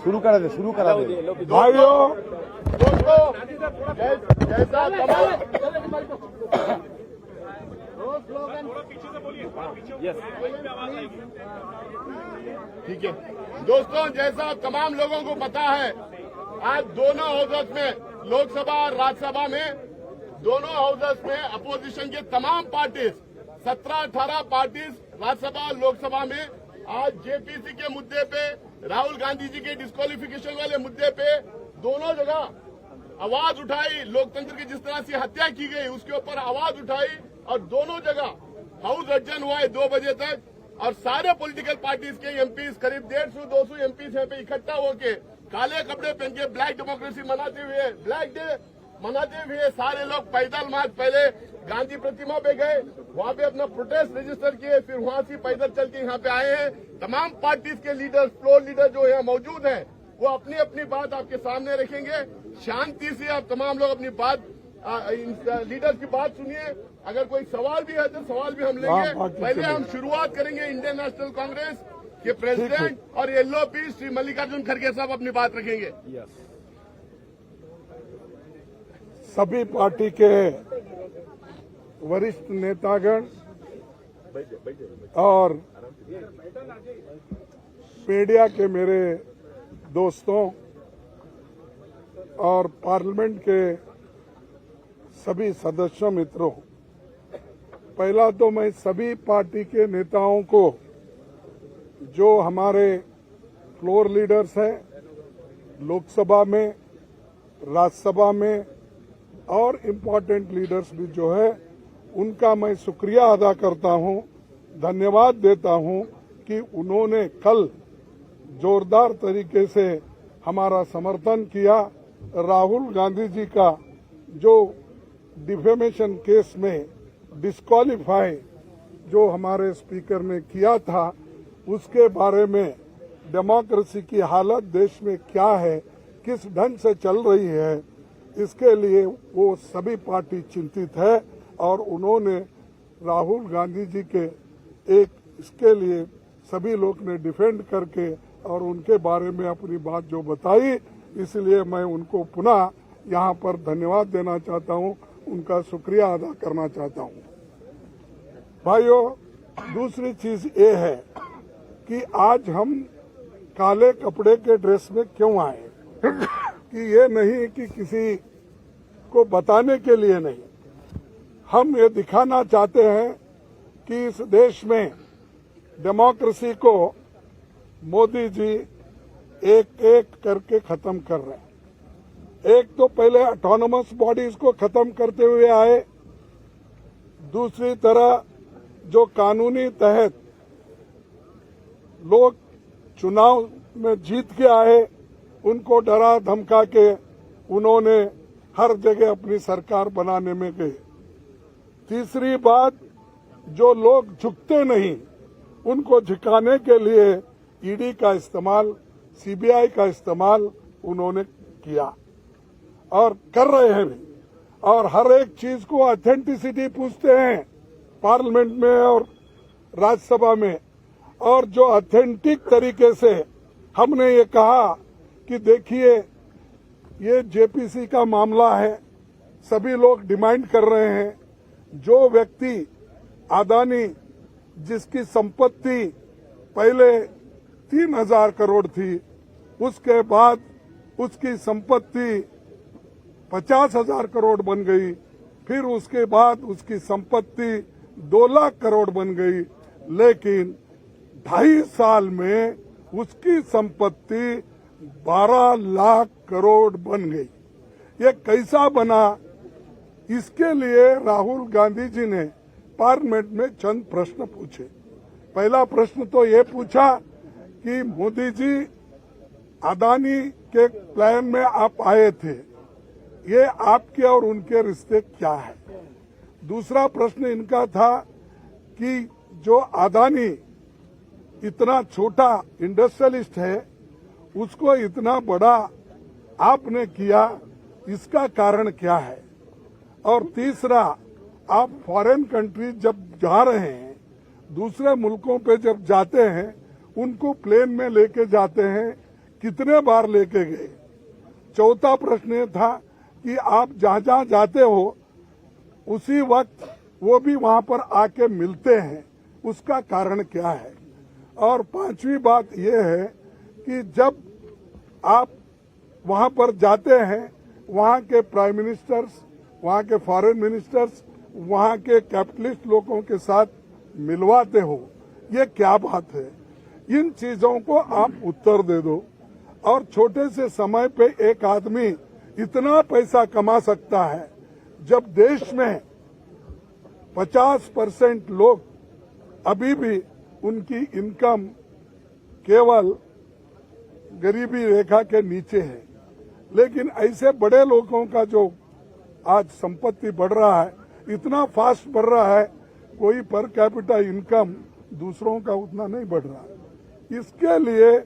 शुरू करा दे भाइयों, दोस्तों, जैसा ठीक है दोस्तों, जैसा तमाम लोगों को पता है, आज दोनों हाउसेस में, लोकसभा और राज्यसभा में, दोनों हाउसेस में अपोजिशन के तमाम पार्टीज, 17-18 पार्टीज राज्यसभा और लोकसभा में आज जेपीसी के मुद्दे पे, राहुल गांधी जी के डिस्क्वालिफिकेशन वाले मुद्दे पे दोनों जगह आवाज उठाई। लोकतंत्र की जिस तरह से हत्या की गई उसके ऊपर आवाज उठाई और दोनों जगह हाउस एडजर्न हुआ है 2 बजे तक। और सारे पॉलिटिकल पार्टीज के एमपीज, करीब 150-200 एमपीज यहाँ पे इकट्ठा होके काले कपड़े पहन के ब्लैक डेमोक्रेसी मनाते हुए, ब्लैक डे मनाते हुए सारे लोग पैदल मार्च, पहले गांधी प्रतिमा पे गए, वहां पे अपना प्रोटेस्ट रजिस्टर किए, फिर वहां से पैदल चल के यहाँ पे आए हैं। तमाम पार्टीज के लीडर्स, फ्लोर लीडर जो यहाँ मौजूद हैं, वो अपनी अपनी बात आपके सामने रखेंगे। शांति से आप तमाम लोग अपनी बात, लीडर की बात सुनिए। अगर कोई सवाल भी है तो सवाल भी हम लेंगे। पहले हम शुरुआत करेंगे इंडियन नेशनल कांग्रेस के प्रेसिडेंट और एलओपी श्री मल्लिकार्जुन खड़गे साहब अपनी बात रखेंगे। सभी पार्टी के वरिष्ठ नेतागण और मीडिया के मेरे दोस्तों और पार्लियामेंट के सभी सदस्यों मित्रों, पहला तो मैं सभी पार्टी के नेताओं को, जो हमारे फ्लोर लीडर्स हैं लोकसभा में, राज्यसभा में, और इम्पोर्टेंट लीडर्स भी जो है, उनका मैं शुक्रिया अदा करता हूं, धन्यवाद देता हूं कि उन्होंने कल जोरदार तरीके से हमारा समर्थन किया। राहुल गांधी जी का जो डिफेमेशन केस में डिस्क्वालीफाई जो हमारे स्पीकर ने किया था, उसके बारे में डेमोक्रेसी की हालत देश में क्या है, किस ढंग से चल रही है, इसके लिए वो सभी पार्टी चिंतित है। और उन्होंने राहुल गांधी जी के इसके लिए सभी लोग ने डिफेंड करके और उनके बारे में अपनी बात जो बताई, इसलिए मैं उनको पुनः यहाँ पर धन्यवाद देना चाहता हूँ, उनका शुक्रिया अदा करना चाहता हूँ। भाइयों, दूसरी चीज ये है कि आज हम काले कपड़े के ड्रेस में क्यों आए कि ये नहीं कि किसी को बताने के लिए नहीं, हम ये दिखाना चाहते हैं कि इस देश में डेमोक्रेसी को मोदी जी एक एक करके खत्म कर रहे हैं। एक तो पहले ऑटोनोमस बॉडीज को खत्म करते हुए आए, दूसरी तरह जो कानूनी तहत लोग चुनाव में जीत के आए, उनको डरा धमका के उन्होंने हर जगह अपनी सरकार बनाने में गए। तीसरी बात, जो लोग झुकते नहीं उनको झुकाने के लिए ईडी का इस्तेमाल, सीबीआई का इस्तेमाल उन्होंने किया और कर रहे हैं भी। और हर एक चीज को ऑथेंटिसिटी पूछते हैं पार्लियामेंट में और राज्यसभा में। और जो ऑथेंटिक तरीके से हमने ये कहा कि देखिए, ये जेपीसी का मामला है, सभी लोग डिमांड कर रहे हैं, जो व्यक्ति अदानी जिसकी संपत्ति पहले 3,000 करोड़ थी, उसके बाद उसकी संपत्ति 50,000 करोड़ बन गई, फिर उसके बाद उसकी संपत्ति 2 लाख करोड़ बन गई, लेकिन 2.5 साल में उसकी संपत्ति 12 लाख करोड़ बन गई। ये कैसा बना? इसके लिए राहुल गांधी जी ने पार्लियामेंट में चंद प्रश्न पूछे। पहला प्रश्न तो ये पूछा कि मोदी जी, अदानी के प्लान में आप आए थे, ये आपके और उनके रिश्ते क्या है? दूसरा प्रश्न इनका था कि जो अदानी इतना छोटा इंडस्ट्रियलिस्ट है, उसको इतना बड़ा आपने किया, इसका कारण क्या है? और तीसरा, आप फॉरेन कंट्री जब जा रहे हैं, दूसरे मुल्कों पे जब जाते हैं, उनको प्लेन में लेके जाते हैं, कितने बार लेके गए। चौथा प्रश्न ये था कि आप जहां जहां जाते हो उसी वक्त वो भी वहां पर आके मिलते हैं, उसका कारण क्या है। और पांचवी बात यह है कि जब आप वहां पर जाते हैं, वहां के प्राइम मिनिस्टर्स, वहां के फॉरेन मिनिस्टर्स, वहां के कैपिटलिस्ट लोगों के साथ मिलवाते हो, ये क्या बात है। इन चीजों को आप उत्तर दे दो। और छोटे से समय पे एक आदमी इतना पैसा कमा सकता है, जब देश में 50% लोग अभी भी उनकी इनकम केवल गरीबी रेखा के नीचे है। लेकिन ऐसे बड़े लोगों का जो आज संपत्ति बढ़ रहा है, इतना फास्ट बढ़ रहा है, कोई पर कैपिटा इनकम दूसरों का उतना नहीं बढ़ रहा है। इसके लिए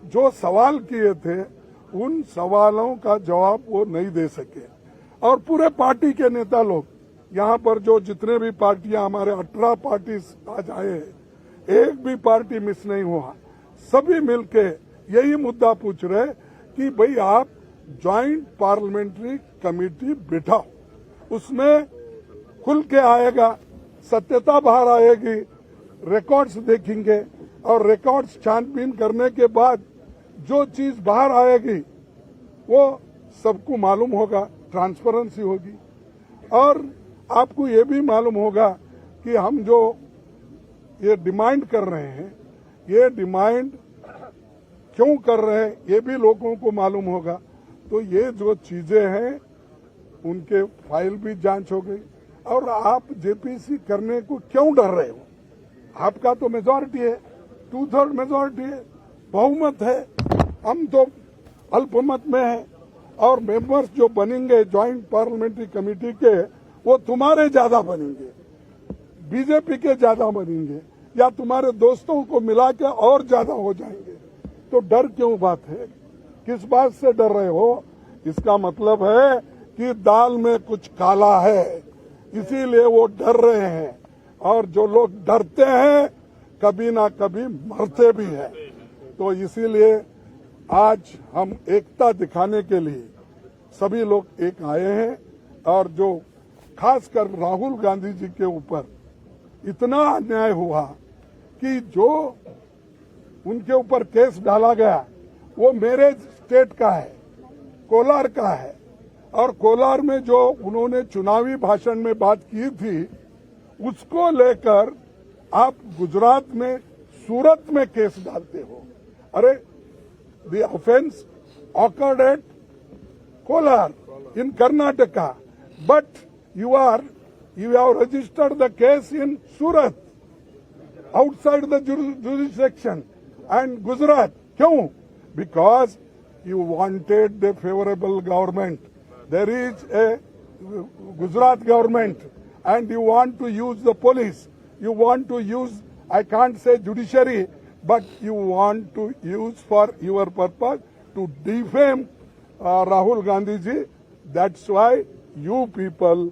जो सवाल किए थे, उन सवालों का जवाब वो नहीं दे सके। और पूरे पार्टी के नेता लोग यहाँ पर जो जितने भी पार्टियां, हमारे 18 पार्टी आज आए हैं, एक भी पार्टी मिस नहीं हुआ। सभी मिलके यही मुद्दा पूछ रहे कि भाई आप ज्वाइंट पार्लियामेंट्री कमेटी बिठाओ, उसमें खुल के आएगा, सत्यता बाहर आएगी, रिकॉर्ड्स देखेंगे और रिकॉर्ड्स छानबीन करने के बाद जो चीज बाहर आएगी वो सबको मालूम होगा, ट्रांसपेरेंसी होगी। और आपको ये भी मालूम होगा कि हम जो ये डिमांड कर रहे हैं, ये डिमांड क्यों कर रहे हैं, ये भी लोगों को मालूम होगा। तो ये जो चीजें हैं उनके फाइल भी जांच हो गई। और आप जेपीसी करने को क्यों डर रहे हो? आपका तो मेजॉरिटी है, 2/3 मेजॉरिटी है, बहुमत है। हम तो अल्पमत में हैं। और मेंबर्स जो बनेंगे ज्वाइंट पार्लियामेंट्री कमेटी के, वो तुम्हारे ज्यादा बनेंगे, बीजेपी के ज्यादा बनेंगे, या तुम्हारे दोस्तों को मिला के और ज्यादा हो जाएंगे। तो डर क्यों बात है? किस बात से डर रहे हो? इसका मतलब है कि दाल में कुछ काला है, इसीलिए वो डर रहे हैं। और जो लोग डरते हैं कभी ना कभी मरते भी हैं। तो इसीलिए आज हम एकता दिखाने के लिए सभी लोग एक आए हैं। और जो खासकर राहुल गांधी जी के ऊपर इतना अन्याय हुआ कि जो उनके ऊपर केस डाला गया वो मेरे स्टेट का है, कोलार का है। और कोलार में जो उन्होंने चुनावी भाषण में बात की थी, उसको लेकर आप गुजरात में, सूरत में केस डालते हो। अरे the offence occurred at Kolar in Karnataka, but you have registered the case in Surat, outside the jurisdiction, and Gujarat. क्यों? Because you wanted the favorable government. There is a Gujarat government, and you want to use the police. You want to use, I can't say judiciary, but you want to use for your purpose to defame Rahul Gandhi ji. That's why you people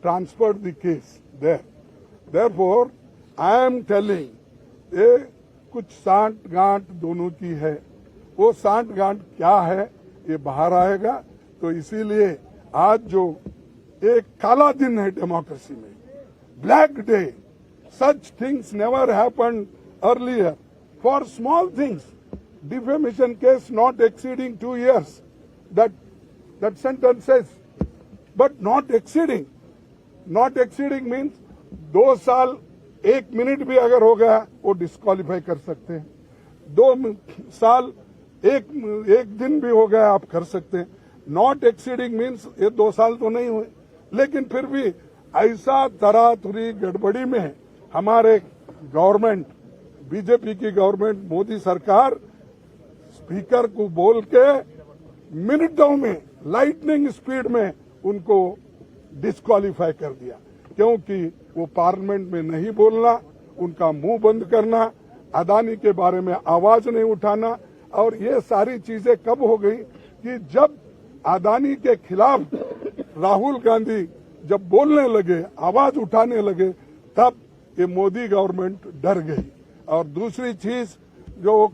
transferred the case there. Therefore, I am telling, ये कुछ सांठ गांठ दोनों की है। वो सांठ गांठ क्या है ये बाहर आएगा। तो इसीलिए आज जो एक काला दिन है डेमोक्रेसी में, black day, such things never happened earlier. For small things, defamation case not exceeding 2 years, that sentence says, but not exceeding. Not exceeding means 2 साल 1 मिनट भी अगर हो गया वो डिस्क्वालीफाई कर सकते हैं। 2 साल 1 दिन भी हो गया आप कर सकते हैं। नॉट एक्सीडिंग मीन्स ये 2 साल तो नहीं हुए, लेकिन फिर भी ऐसा तरातुरी गड़बड़ी में हमारे गवर्नमेंट, बीजेपी की गवर्नमेंट, मोदी सरकार स्पीकर को बोल के मिनटों में, लाइटनिंग स्पीड में उनको डिस्क्वालीफाई कर दिया। क्योंकि वो पार्लियामेंट में नहीं बोलना, उनका मुंह बंद करना, अदानी के बारे में आवाज नहीं उठाना। और ये सारी चीजें कब हो गई कि जब अदानी के खिलाफ राहुल गांधी जब बोलने लगे, आवाज उठाने लगे, तब ये मोदी गवर्नमेंट डर गई। और दूसरी चीज, जो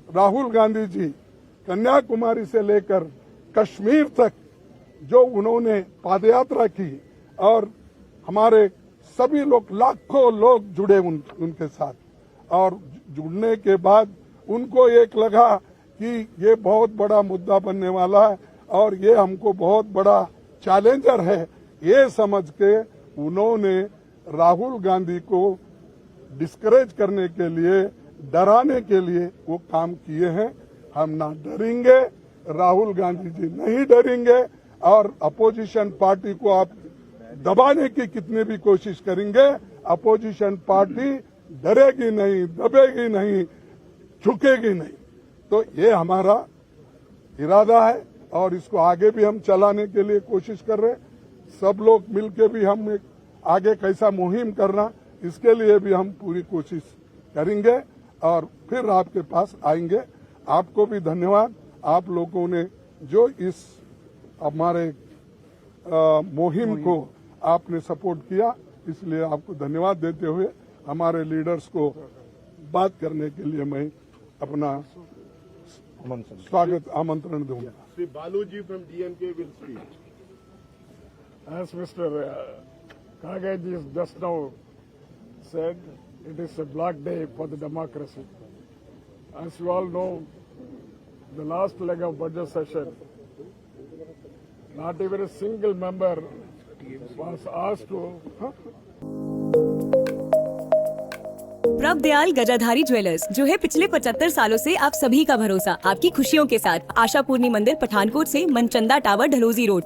राहुल गांधी जी कन्याकुमारी से लेकर कश्मीर तक जो उन्होंने पादयात्रा की और हमारे सभी लोग लाखों लोग जुड़े उनके साथ, और जुड़ने के बाद उनको एक लगा कि ये बहुत बड़ा मुद्दा बनने वाला है और ये हमको बहुत बड़ा चैलेंजर है, ये समझ के उन्होंने राहुल गांधी को डिस्करेज करने के लिए, डराने के लिए वो काम किए हैं। हम ना डरेंगे, राहुल गांधी जी नहीं डरेंगे, और अपोजिशन पार्टी को आप दबाने की कितनी भी कोशिश करेंगे, अपोजिशन पार्टी डरेगी नहीं, दबेगी नहीं, झुकेगी नहीं। तो ये हमारा इरादा है और इसको आगे भी हम चलाने के लिए कोशिश कर रहे हैं। सब लोग मिलके भी हम एक आगे कैसा मुहिम करना, इसके लिए भी हम पूरी कोशिश करेंगे और फिर आपके पास आएंगे। आपको भी धन्यवाद, आप लोगों ने जो इस हमारे मुहिम को आपने सपोर्ट किया, इसलिए आपको धन्यवाद देते हुए हमारे लीडर्स को बात करने के लिए मैं अपना स्वागत आमंत्रण दूंगा। Sri Baluji from DMK will speak. As Mr. Kagaj just now said, it is a black day for the democracy. As you all know, the last leg of budget session, not even a single member was asked to... प्रभ Dayal गजाधारी jewellers, जो है पिछले 75 सालों से आप सभी का भरोसा, आपकी खुशियों के साथ। आशा पूर्णी मंदिर, पठानकोट से मनचंदा टावर, ढलोजी रोड।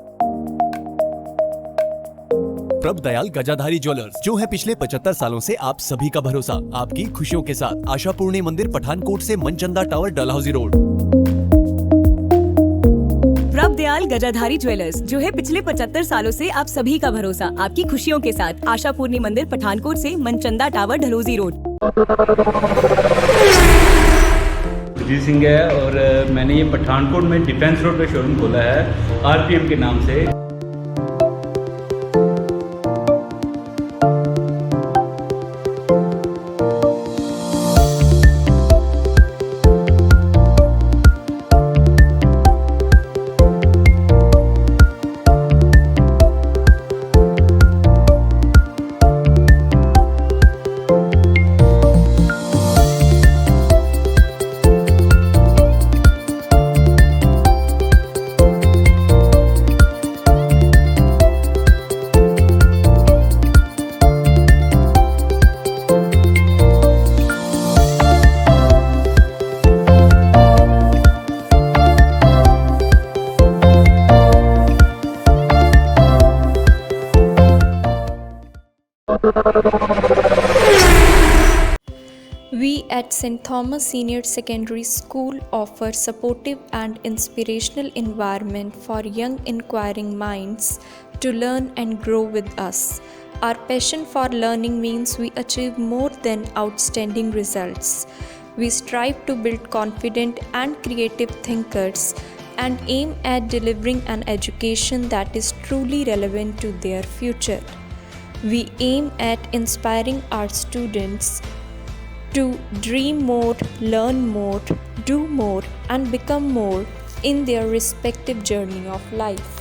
प्रभ दयाल गजाधारी ज्वेलर्स, जो है पिछले 75 सालों से आप सभी का भरोसा, आपकी खुशियों के साथ। आशा पूर्णी मंदिर, पठानकोट से मनचंदा टावर, डलहौजी रोड। प्रभ दयाल गजाधारी ज्वेलर्स, जो है पिछले 75 सालों से आप सभी का भरोसा, आपकी खुशियों के साथ। आशा पूर्णी मंदिर, पठानकोट से मनचंदा टावर, ढलोजी रोड। सुरजीत सिंह है और मैंने ये पठानकोट में डिफेंस रोड पे शोरूम खोला है आरपीएम के नाम से। We at St. Thomas Senior Secondary School offer supportive and inspirational environment for young inquiring minds to learn and grow with us. Our passion for learning means we achieve more than outstanding results. We strive to build confident and creative thinkers and aim at delivering an education that is truly relevant to their future. We aim at inspiring our students to dream more, learn more, do more, and become more in their respective journey of life.